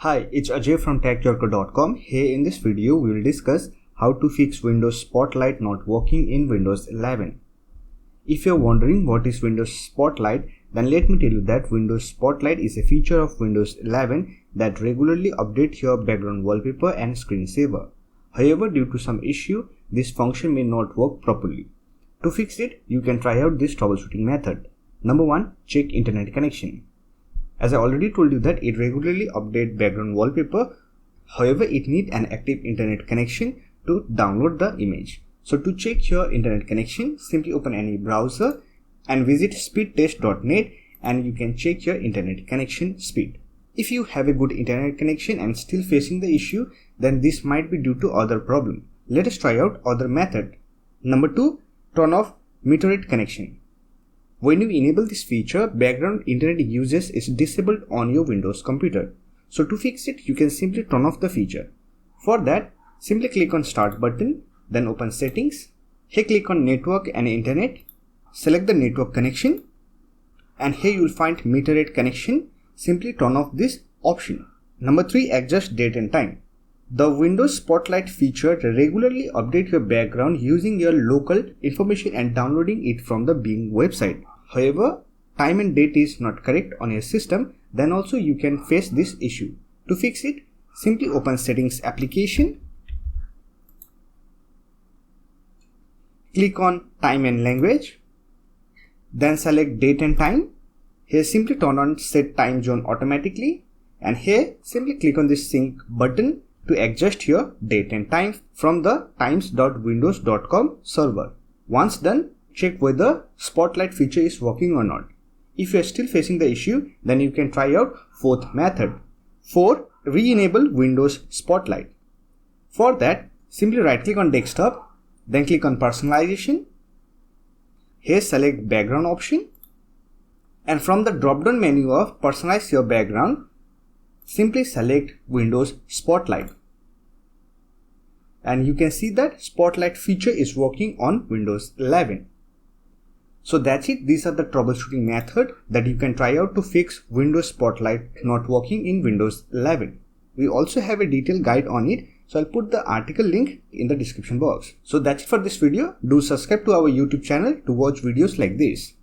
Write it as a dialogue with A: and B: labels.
A: Hi, it's Ajay from techyorker.com. Here in this video, we will discuss how to fix Windows Spotlight not working in Windows 11. If you're wondering what is Windows Spotlight, then let me tell you that Windows Spotlight is a feature of Windows 11 that regularly updates your background wallpaper and screensaver. However, due to some issue, this function may not work properly. To fix it, you can try out this troubleshooting method. Number 1. Check internet connection. As I already told you that it regularly updates background wallpaper, however it needs an active internet connection to download the image. So to check your internet connection, simply open any browser and visit speedtest.net and you can check your internet connection speed. If you have a good internet connection and still facing the issue, then this might be due to other problem. Let us try out other method. Number 2. Turn off meteorite connection. When you enable this feature, background internet usage is disabled on your Windows computer. So to fix it, you can simply turn off the feature. For that, simply click on Start button, then open Settings. Here click on Network and Internet. Select the network connection. And here you will find meteorite connection. Simply turn off this option. Number 3. Adjust date and time. The Windows Spotlight feature regularly updates your background using your local information and downloading it from the Bing website. However, time and date is not correct on your system, then also you can face this issue. To fix it, simply open Settings application. Click on Time and Language. Then select Date and Time. Here simply turn on Set Time Zone automatically. And here simply click on this Sync button to adjust your date and time from the times.windows.com server. Once done, check whether Spotlight feature is working or not. If you are still facing the issue, then you can try out fourth method. 4. Re-enable Windows Spotlight. For that, simply right click on desktop, then click on personalization. Here select background option. And from the drop down menu of personalize your background, simply select Windows Spotlight. And you can see that Spotlight feature is working on Windows 11. So that's it. These are the troubleshooting method that you can try out to fix Windows Spotlight not working in Windows 11. We also have a detailed guide on it. So I'll put the article link in the description box. So that's it for this video. Do subscribe to our YouTube channel to watch videos like this.